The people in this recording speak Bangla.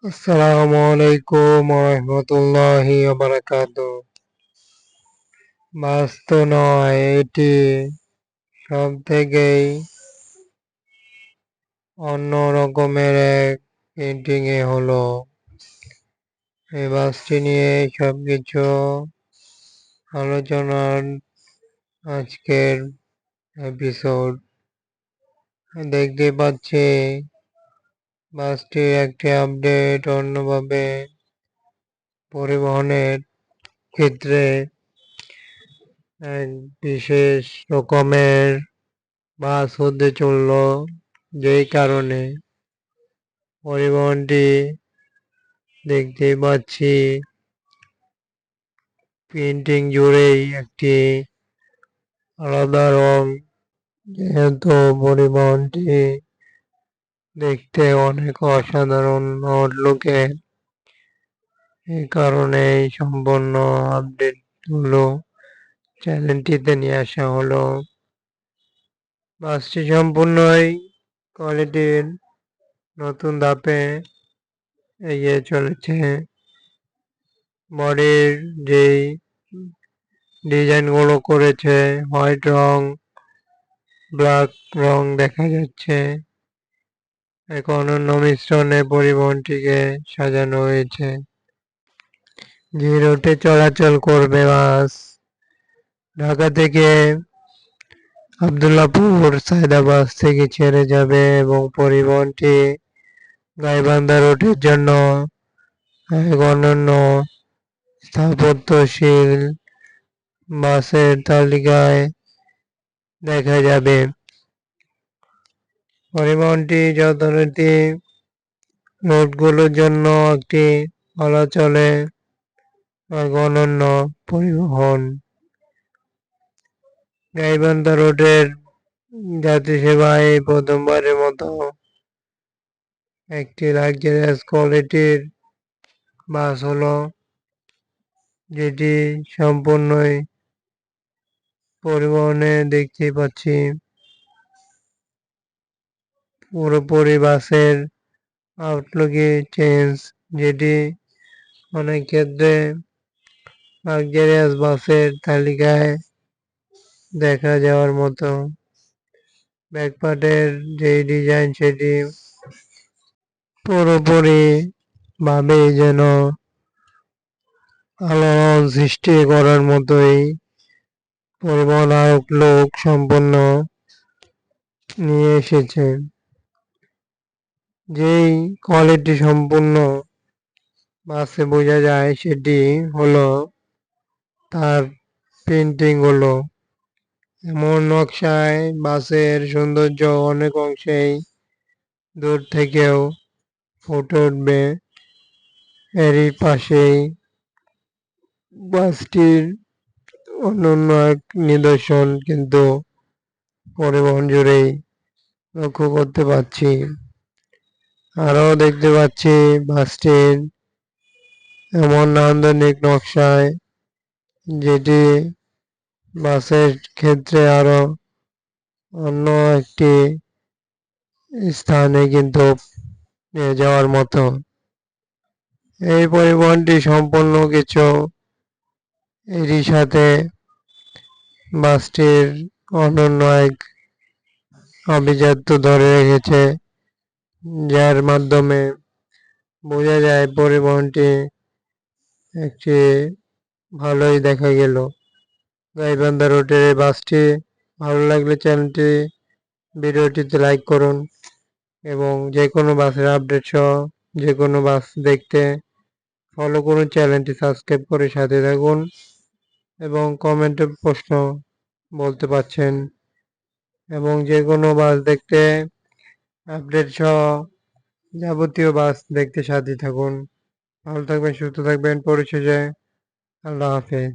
আসসালামু আলাইকুম রহমতুল্লাহি বারাকাতুহু। বাস্তু নয়, এটি সব থেকেই অন্য রকমের এক পেন্টিং হলো। এই বাসটি নিয়ে সবকিছু আলোচনার আজকের এপিসোড। দেখতে পাচ্ছি বাসটির একটি আপডেট, অন্যভাবে পরিবহনের ক্ষেত্রে এক বিশেষ রকমের বাস হতে চলল, যেই কারণে পরিবহনটি দেখতেই পাচ্ছি পেন্টিং জুড়েই একটি আলাদা রং। যেহেতু পরিবহনটি দেখতে অনেক অসাধারণ লুকের, এই কারণে সম্পূর্ণ আপডেট হলো চ্যানেলটিতে নিয়ে আসা হলো। বাসটি সম্পূর্ণই কোয়ালিটির নতুন ধাপে এগিয়ে চলেছে। বডির যেই ডিজাইনগুলো করেছে, হোয়াইট রং, ব্ল্যাক রং দেখা যাচ্ছে। এক অনন্য মিশ্রণে পরিবহনটিকে সাজানো হয়েছে। যে রুটে চলাচল করবে বাস, ঢাকা থেকে আবদুল্লাপুর সায়দাবাদ থেকে ছেড়ে যাবে এবং পরিবহনটি গাইবান্ধা রুটের জন্য এক অনন্য স্থাপত্যশীল বাসের তালিকায় দেখা যাবে। পরিবহনটি যথারীতি রুটগুলোর জন্য একটি বলা চলে এক অনন্য পরিবহন। গাইবান্ধা রোডের যাত্রী সেবায় প্রথমবারের মতো একটি লাক্সারিয়াস কোয়ালিটির বাস হলো, যেটি সম্পূর্ণই পরিবহনে দেখতে পাচ্ছি পুরোপুরি বাসের আউটলুকই চেঞ্জ, যেটি অনেক ক্ষেত্রে লাক্সারিয়াস বাসের তালিকায় দেখা যাওয়ার মতো। ব্যাকপার্টের যেই ডিজাইন, সেটি পুরোপুরি ভাবে যেন আলোড়ন সৃষ্টি করার মতোই পরিবহন আউটলুক সম্পন্ন নিয়ে এসেছে। যেই কোয়ালিটি সম্পূর্ণ বাসে বোঝা যায়, সেটি হলো তার পেন্টিং হলো এমন নকশায় বাসের সৌন্দর্য অনেক অংশেই দূর থেকেও ফুটে উঠবে। এরই পাশেই বাসটির অনন্য এক নিদর্শন কিন্তু পরিবহন জুড়েই লক্ষ্য করতে পারছি। আরও দেখতে পাচ্ছি বাসটির এমন নান্দনিক নকশায়, যেটি বাসের ক্ষেত্রে আরো অন্য একটি স্থানে কিন্তু নিয়ে যাওয়ার মতো। এই পরিবহনটি সম্পূর্ণ কিছু এরই সাথে বাসটির অনন্য এক আভিজাত্য ধরে রেখেছে, যার মাধ্যমে বোঝা যায় পরিবহনটি একটি ভালোই দেখা গেল। গাইবান্ধা রোডের এই বাসটি ভালো লাগলে ভিডিওটিতে লাইক করুন এবং যে কোনো বাসের আপডেট সহ যে কোনো বাস দেখতে ফলো করুন, চ্যানেলটি সাবস্ক্রাইব করে সাথে থাকুন এবং কমেন্টে প্রশ্ন বলতে পারছেন এবং যে কোনো বাস দেখতে আপডেট সহ যাবতীয় বাস দেখতে সাথে থাকুন। ভালো থাকবেন, সুস্থ থাকবেন। পরিশেষে আল্লাহ হাফেজ।